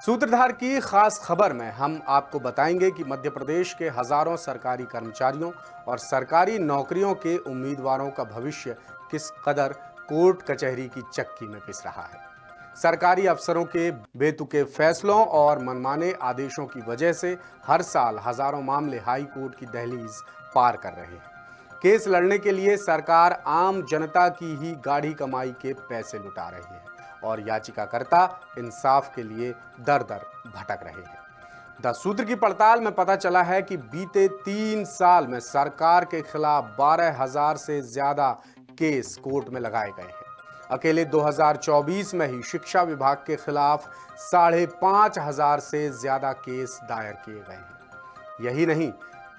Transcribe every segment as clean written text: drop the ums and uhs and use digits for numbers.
सूत्रधार की खास खबर में हम आपको बताएंगे कि मध्य प्रदेश के हजारों सरकारी कर्मचारियों और सरकारी नौकरियों के उम्मीदवारों का भविष्य किस कदर कोर्ट कचहरी की चक्की में पिस रहा है। सरकारी अफसरों के बेतुके फैसलों और मनमाने आदेशों की वजह से हर साल हजारों मामले हाई कोर्ट की दहलीज पार कर रहे हैं। केस लड़ने के लिए सरकार आम जनता की ही गाढ़ी कमाई के पैसे लुटा रही है और याचिकाकर्ता इंसाफ के लिए दर दर भटक रहे हैं। द सूत्र की पड़ताल में पता चला है कि बीते 3 साल में सरकार के खिलाफ 12,000 से ज्यादा केस कोर्ट में लगाए गए हैं। अकेले 2024 में ही शिक्षा विभाग के खिलाफ 5,500 से ज्यादा केस दायर किए गए हैं। यही नहीं,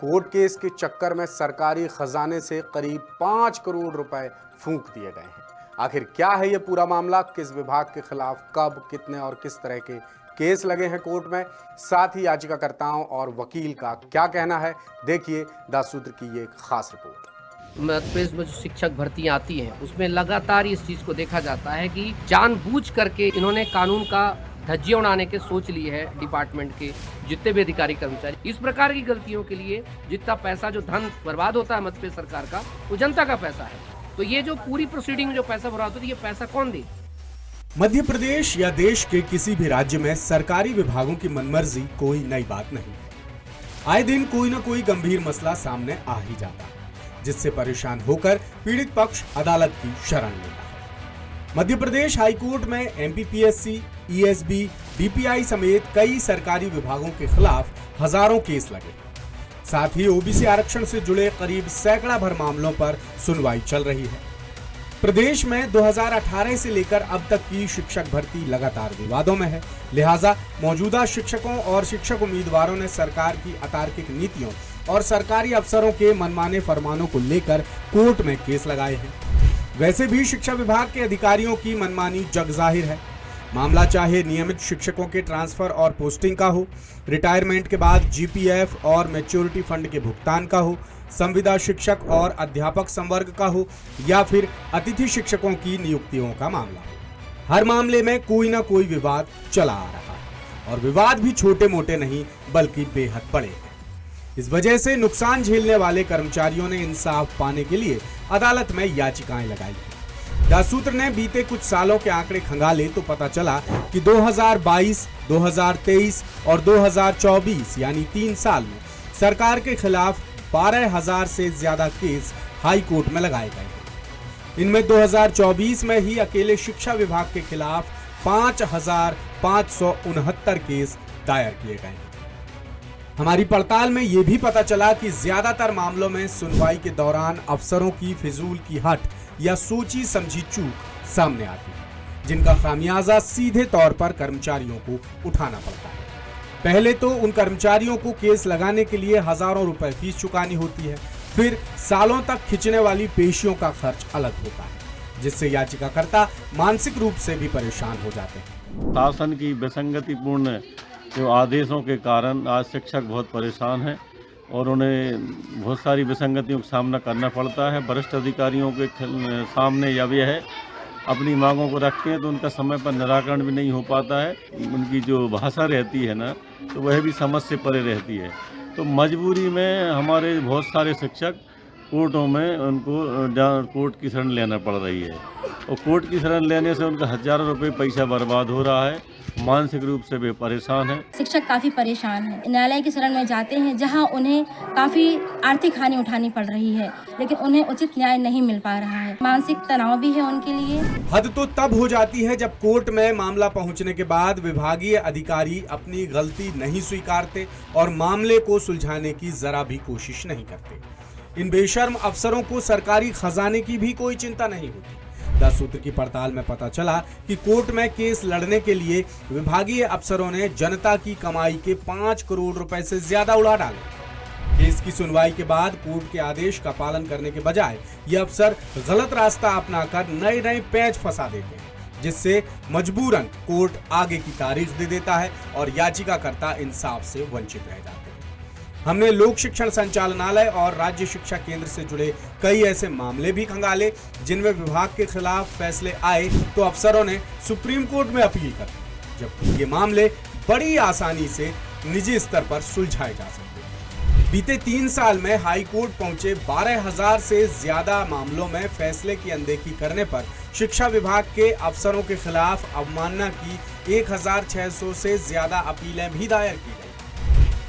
कोर्ट केस के चक्कर में सरकारी खजाने से करीब 5 करोड़ रुपए फूंक दिए गए हैं। आखिर क्या है ये पूरा मामला, किस विभाग के खिलाफ कब, कितने और किस तरह के केस लगे हैं कोर्ट में, साथ ही याचिकाकर्ताओं और वकील का क्या कहना है, देखिए द सूत्र की ये एक खास रिपोर्ट। मध्य प्रदेश में जो शिक्षक भर्ती आती है उसमें लगातार इस चीज को देखा जाता है कि जानबूझ करके इन्होंने कानून का धज्जियां उड़ाने के सोच ली है। डिपार्टमेंट के जितने भी अधिकारी कर्मचारी इस प्रकार की गलतियों के लिए जितना पैसा जो धन बर्बाद होता है मध्य प्रदेश सरकार का, वो जनता का पैसा है। तो ये जो पूरी प्रोसीडिंग में जो पैसा बर्बाद होता है, ये पैसा कौन दे? मध्य प्रदेश या देश के किसी भी राज्य में सरकारी विभागों की मनमर्जी कोई नई बात नहीं। आए दिन कोई न कोई गंभीर मसला सामने आ ही जाता है, जिससे परेशान होकर पीड़ित पक्ष अदालत की शरण लेता है। मध्य प्रदेश हाईकोर्ट में एमपीपीएससी, ईएसबी, डीपीआई समेत कई सरकारी विभागों के खिलाफ हजारों केस लगे। साथ ही ओबीसी आरक्षण से जुड़े करीब सैकड़ा भर मामलों पर सुनवाई चल रही है। प्रदेश में 2018 से लेकर अब तक की शिक्षक भर्ती लगातार विवादों में है। लिहाजा मौजूदा शिक्षकों और शिक्षक उम्मीदवारों ने सरकार की अतार्किक नीतियों और सरकारी अफसरों के मनमाने फरमानों को लेकर कोर्ट में केस लगाए हैं। वैसे भी शिक्षा विभाग के अधिकारियों की मनमानी जग जाहिर है। मामला चाहे नियमित शिक्षकों के ट्रांसफर और पोस्टिंग का हो, रिटायरमेंट के बाद जीपीएफ और मैच्योरिटी फंड के भुगतान का हो, संविदा शिक्षक और अध्यापक संवर्ग का हो, या फिर अतिथि शिक्षकों की नियुक्तियों का मामला हो। हर मामले में कोई ना कोई विवाद चला आ रहा है और विवाद भी छोटे मोटे नहीं बल्कि बेहद बड़े हैं। इस वजह से नुकसान झेलने वाले कर्मचारियों ने इंसाफ पाने के लिए अदालत में याचिकाएं लगाई। द सूत्र ने बीते कुछ सालों के आंकड़े खंगाले तो पता चला कि 2022, 2023 और 2024 यानी 3 साल में सरकार के खिलाफ 12,000 से ज्यादा केस हाई कोर्ट में लगाए गए हैं। इनमें 2024 में ही अकेले शिक्षा विभाग के खिलाफ 5,569 केस दायर किए गए हैं। हमारी पड़ताल में यह भी पता चला कि ज्यादातर मामलों में सुनवाई के दौरान अफसरों की फिजूल की हट या सोची समझी चूक सामने आती है, जिनका खामियाजा सीधे तौर पर कर्मचारियों को उठाना पड़ता है। पहले तो उन कर्मचारियों को केस लगाने के लिए हजारों रुपए फीस चुकानी होती है, फिर सालों तक खिंचने वाली पेशियों का खर्च अलग होता है, जिससे याचिकाकर्ता मानसिक रूप से भी परेशान हो जाते हैं। शासन की विसंगतिपूर्ण जो आदेशों के कारण आज शिक्षक बहुत परेशान हैं और उन्हें बहुत सारी विसंगतियों का सामना करना पड़ता है। वरिष्ठ अधिकारियों के सामने जब यह अपनी मांगों को रखते हैं तो उनका समय पर निराकरण भी नहीं हो पाता है। उनकी जो भाषा रहती है ना, तो वह भी समझ से परे रहती है। तो मजबूरी में हमारे बहुत सारे शिक्षक कोर्टों में उनको कोर्ट की शरण लेना पड़ रही है और कोर्ट की शरण लेने से उनका हजारों रुपये पैसा बर्बाद हो रहा है। मानसिक रूप से वे परेशान हैं। शिक्षक काफ़ी परेशान हैं। न्यायालय की शरण में जाते हैं जहां उन्हें काफ़ी आर्थिक हानि उठानी पड़ रही है, लेकिन उन्हें उचित न्याय नहीं मिल पा रहा है। मानसिक तनाव भी है उनके लिए। हद तो तब हो जाती है जब कोर्ट में मामला पहुंचने के बाद विभागीय अधिकारी अपनी गलती नहीं स्वीकारते और मामले को सुलझाने की जरा भी कोशिश नहीं करते। इन बेशर्म अफसरों को सरकारी खजाने की भी कोई चिंता नहीं होती। द सूत्र की पड़ताल में पता चला कि कोर्ट में केस लड़ने के लिए विभागीय अफसरों ने जनता की कमाई के 5 करोड़ रुपए से ज्यादा उड़ा डाले। केस की सुनवाई के बाद कोर्ट के आदेश का पालन करने के बजाय ये अफसर गलत रास्ता अपनाकर नए नए पेच फंसा देते हैं, जिससे मजबूरन कोर्ट आगे की तारीख दे देता है और याचिकाकर्ता इंसाफ से वंचित रह जाते हैं। हमने लोक शिक्षण संचालनालय और राज्य शिक्षा केंद्र से जुड़े कई ऐसे मामले भी खंगाले जिनमें विभाग के खिलाफ फैसले आए तो अफसरों ने सुप्रीम कोर्ट में अपील कर दी, जबकि ये मामले बड़ी आसानी से निजी स्तर पर सुलझाए जा सकते हैं। बीते 3 साल में हाई कोर्ट पहुंचे 12,000 से ज्यादा मामलों में फैसले की अनदेखी करने पर शिक्षा विभाग के अफसरों के खिलाफ अवमानना की 1,600 से ज्यादा अपीलें भी दायर की गई।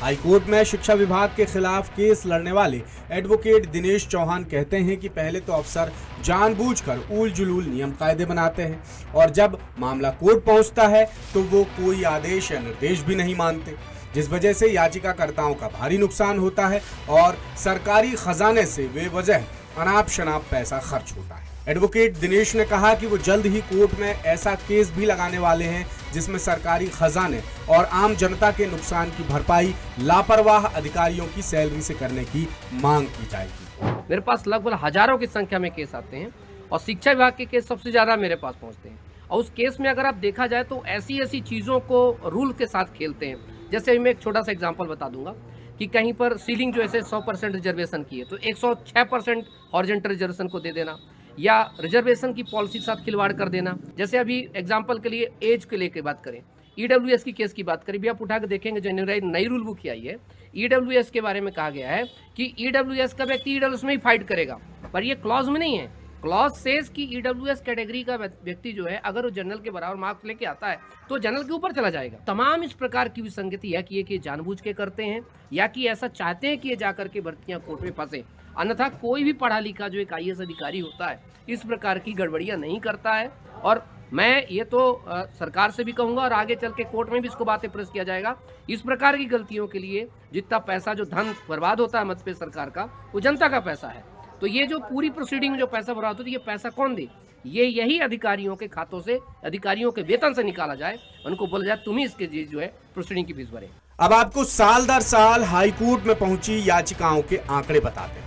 हाई कोर्ट में शिक्षा विभाग के खिलाफ केस लड़ने वाले एडवोकेट दिनेश चौहान कहते हैं कि पहले तो अफसर जानबूझकर उल जुलूल नियम कायदे बनाते हैं और जब मामला कोर्ट पहुंचता है तो वो कोई आदेश या निर्देश भी नहीं मानते, जिस वजह से याचिकाकर्ताओं का भारी नुकसान होता है और सरकारी खजाने से बेवजह अनाप शनाप पैसा खर्च होता है। एडवोकेट दिनेश ने कहा कि वो जल्द ही कोर्ट में ऐसा केस भी लगाने वाले हैं जिसमें सरकारी खजाने और आम जनता के नुकसान की भरपाई लापरवाह अधिकारियों की सैलरी से करने की मांग की जाएगी। मेरे पास लगभग हजारों की संख्या में केस आते हैं और शिक्षा विभाग के केस सबसे ज़्यादा मेरे पास पहुंचते हैं। और उस केस में अगर आप देखा जाए तो ऐसी ऐसी चीज़ों को रूल के साथ खेलते हैं। जैसे मैं एक छोटा सा एग्जाम्पल बता दूंगा कि कहीं पर सीलिंग जो ऐसे 100% रिजर्वेशन की है तो 106% हॉरिजॉन्टल रिजर्वेशन को दे देना या रिजर्वेशन की पॉलिसी के साथ खिलवाड़ कर देना। जैसे अभी एग्जाम्पल के लिए एज के लेके बात करें, ईडब्ल्यूएस की केस की बात करें, भी आप उठा के देखेंगे जो नई रूल बुक आई है ईडब्ल्यूएस के बारे में कहा गया है कि ईडब्ल्यूएस का व्यक्ति ईडब्ल्यूएस में ही फाइट करेगा, पर ये क्लॉज में नहीं है। क्लॉज सेज कि ईडब्ल्यूएस कैटेगरी का व्यक्ति जो है अगर वो जनरल के बराबर मार्क्स लेके आता है तो जनरल के ऊपर चला जाएगा। तमाम इस प्रकार की विसंगति या कि ये जानबूझ के करते हैं या कि ऐसा चाहते हैं कि ये जाकर के भर्तियां कोर्ट में फंसे, अन्यथा कोई भी पढ़ा लिखा जो एक IAS अधिकारी होता है इस प्रकार की गड़बड़ियां नहीं करता है। और मैं ये तो सरकार से भी कहूंगा और आगे चल के कोर्ट में भी इसको बातें प्रेस किया जाएगा। इस प्रकार की गलतियों के लिए जितना पैसा जो धन बर्बाद होता है मध्य प्रदेश सरकार का, वो जनता का पैसा है। तो ये जो पूरी प्रोसीडिंग में जो पैसा बर्बाद होता है, ये पैसा कौन दे? ये यही अधिकारियों के खातों से, अधिकारियों के वेतन से निकाला जाए, उनको बोला जाए तुम ही इसके जो है प्रोसीडिंग की फीस भरे। अब आपको साल दर साल हाई कोर्ट में पहुंची याचिकाओं के आंकड़े बताते हैं।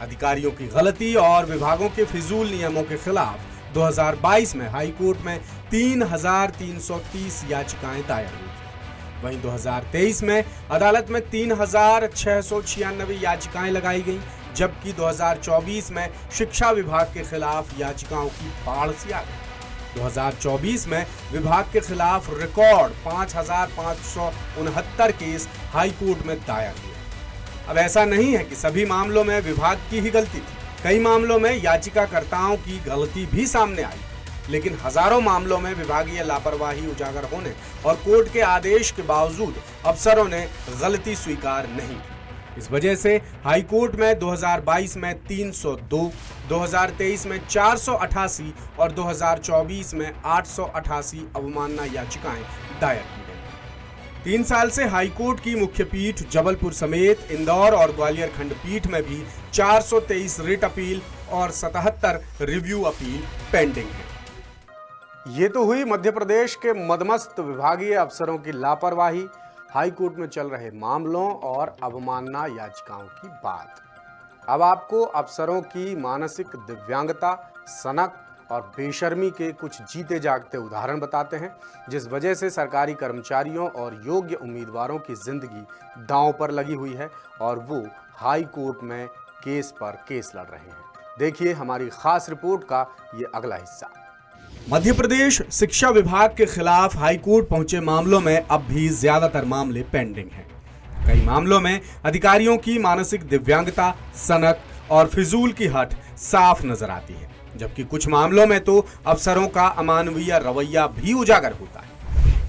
अधिकारियों की गलती और विभागों के फिजूल नियमों के खिलाफ 2022 में हाई कोर्ट में 3,330 याचिकाएं दायर हुई। वहीं 2023 में अदालत में 3,696 याचिकाएं लगाई गईं, जबकि 2024 में शिक्षा विभाग के खिलाफ याचिकाओं की बाढ़ सी आ गई। 2024 में विभाग के खिलाफ रिकॉर्ड 5,569 केस हाई कोर्ट में दायर हुए। अब ऐसा नहीं है कि सभी मामलों में विभाग की ही गलती थी, कई मामलों में याचिकाकर्ताओं की गलती भी सामने आई, लेकिन हजारों मामलों में विभागीय लापरवाही उजागर होने और कोर्ट के आदेश के बावजूद अफसरों ने गलती स्वीकार नहीं की। इस वजह से हाई कोर्ट में 2022 में 302, 2023 में 488 और 2024 में 888 अवमानना याचिकाएं दायर की गई। 3 साल से हाई कोर्ट की मुख्य पीठ जबलपुर समेत इंदौर और ग्वालियर खंडपीठ में भी 423 रिट अपील और 77 रिव्यू अपील पेंडिंग है। ये तो हुई मध्य प्रदेश के मदमस्त विभागीय अफसरों की लापरवाही, हाई कोर्ट में चल रहे मामलों और अवमानना याचिकाओं की बात। अब आपको अफसरों की मानसिक दिव्यांगता, सनक और बेशर्मी के कुछ जीते जागते उदाहरण बताते हैं, जिस वजह से सरकारी कर्मचारियों और योग्य उम्मीदवारों की जिंदगी दांव पर लगी हुई है और वो हाई कोर्ट में केस पर केस लड़ रहे हैं। देखिए हमारी खास रिपोर्ट का ये अगला हिस्सा। मध्य प्रदेश शिक्षा विभाग के खिलाफ हाई कोर्ट पहुंचे मामलों में अब भी ज्यादातर मामले पेंडिंग हैं। कई मामलों में अधिकारियों की मानसिक दिव्यांगता, सनक और फिजूल की हट साफ नजर आती है, जबकि कुछ मामलों में तो अफसरों का अमानवीय रवैया भी उजागर होता है।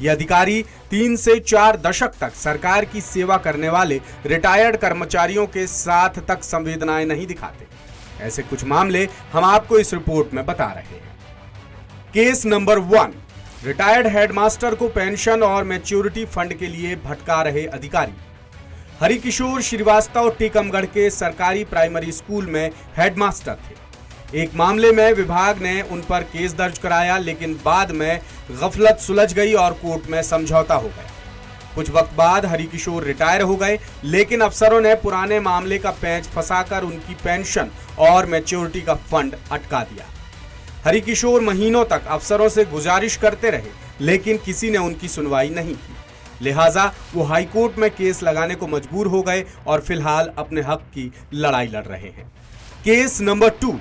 ये अधिकारी 3 से 4 दशक तक सरकार की सेवा करने वाले रिटायर्ड कर्मचारियों के साथ तक संवेदनाएं नहीं दिखाते। ऐसे कुछ मामले हम आपको इस रिपोर्ट में बता रहे हैं। केस नंबर 1, रिटायर्ड हेडमास्टर को पेंशन और मैच्योरिटी फंड के लिए भटका रहे अधिकारी। हरिकिशोर श्रीवास्तव टीकमगढ़ के सरकारी प्राइमरी स्कूल में हेडमास्टर थे। एक मामले में विभाग ने उन पर केस दर्ज कराया, लेकिन बाद में गफलत सुलझ गई और कोर्ट में समझौता हो गया। कुछ वक्त बाद हरिकिशोर रिटायर हो गए, लेकिन अफसरों ने पुराने मामले का पेंच फंसाकर उनकी पेंशन और मैच्योरिटी का फंड अटका दिया। हरिकिशोर महीनों तक अफसरों से गुजारिश करते रहे, लेकिन किसी ने उनकी सुनवाई नहीं की। लिहाजा वो हाई कोर्ट में केस लगाने को मजबूर हो गए और फिलहाल अपने हक की लड़ाई लड़ रहे हैं। केस नंबर 2,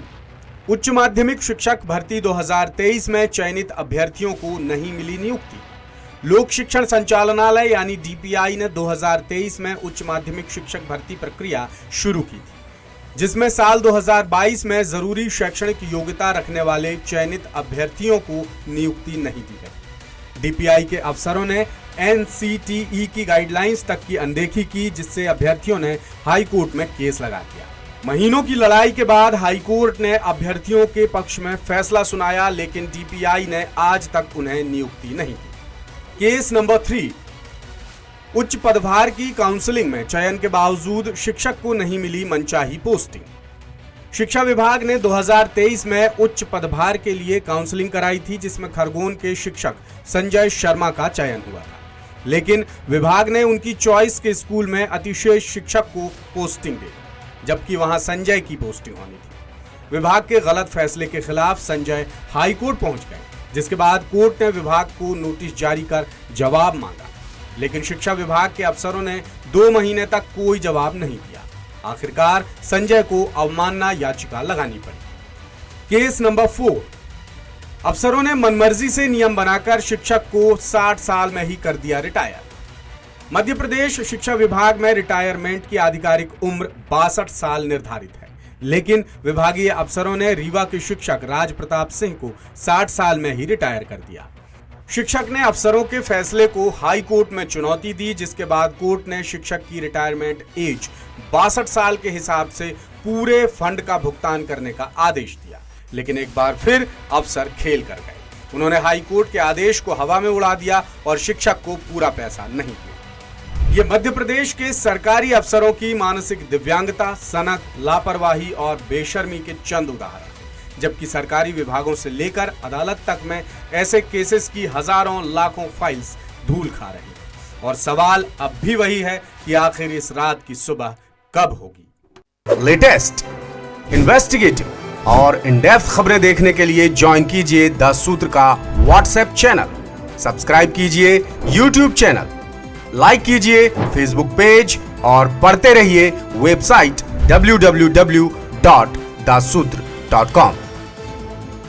उच्च माध्यमिक शिक्षक भर्ती 2023 में चयनित अभ्यर्थियों को नहीं मिली नियुक्ति। लोक शिक्षण संचालनालय यानी डीपीआई ने 2023 में उच्च माध्यमिक शिक्षक भर्ती प्रक्रिया शुरू की थी, जिसमें साल 2022 में जरूरी शैक्षणिक योग्यता रखने वाले चयनित अभ्यर्थियों को नियुक्ति नहीं दी गई। डीपीआई के अफसरों ने एनसीटीई की गाइडलाइंस तक की अनदेखी की, जिससे अभ्यर्थियों ने हाई कोर्ट में केस लगा दिया। महीनों की लड़ाई के बाद हाई कोर्ट ने अभ्यर्थियों के पक्ष में फैसला सुनाया, लेकिन डीपीआई ने आज तक उन्हें नियुक्ति नहीं दी। केस नंबर 3, उच्च पदभार की काउंसलिंग में चयन के बावजूद शिक्षक को नहीं मिली मनचाही पोस्टिंग। शिक्षा विभाग ने 2023 में उच्च पदभार के लिए काउंसलिंग कराई थी, जिसमें खरगोन के शिक्षक संजय शर्मा का चयन हुआ था, लेकिन विभाग ने उनकी चॉइस के स्कूल में अतिशेष शिक्षक को पोस्टिंग दी, जबकि वहां संजय की पोस्टिंग होनी थी। विभाग के गलत फैसले के खिलाफ संजय हाई कोर्ट पहुंच गए, जिसके बाद कोर्ट ने विभाग को नोटिस जारी कर जवाब मांगा, लेकिन शिक्षा विभाग के अफसरों ने 2 महीने तक कोई जवाब नहीं दिया। आखिरकार संजय को अवमानना याचिका लगानी पड़ी। केस नंबर 4, अफसरों ने मनमर्जी से नियम बनाकर शिक्षक को 60 साल में ही कर दिया रिटायर। मध्य प्रदेश शिक्षा विभाग में रिटायरमेंट की आधिकारिक उम्र 62 साल निर्धारित है, लेकिन विभागीय अफसरों ने रीवा के शिक्षक राज प्रताप सिंह को 60 साल में ही रिटायर कर दिया। शिक्षक ने अफसरों के फैसले को हाई कोर्ट में चुनौती दी, जिसके बाद कोर्ट ने शिक्षक की रिटायरमेंट एज 62 साल के हिसाब से पूरे फंड का भुगतान करने का आदेश दिया, लेकिन एक बार फिर अफसर खेल कर गए। उन्होंने हाई कोर्ट के आदेश को हवा में उड़ा दिया और शिक्षक को पूरा पैसा नहीं दिया। ये मध्य प्रदेश के सरकारी अफसरों की मानसिक दिव्यांगता, सनक, लापरवाही और बेशर्मी के चंद उदाहरण, जबकि सरकारी विभागों से लेकर अदालत तक में ऐसे केसेस की हजारों लाखों फाइल्स धूल खा रही हैं। और सवाल अब भी वही है कि आखिर इस रात की सुबह कब होगी। लेटेस्ट, इन्वेस्टिगेटिव और इन डेप्थ खबरें देखने के लिए ज्वाइन कीजिए द सूत्र का व्हाट्सएप चैनल, सब्सक्राइब कीजिए यूट्यूब चैनल, लाइक कीजिए फेसबुक पेज और पढ़ते रहिए वेबसाइट www.daसूत्र.com।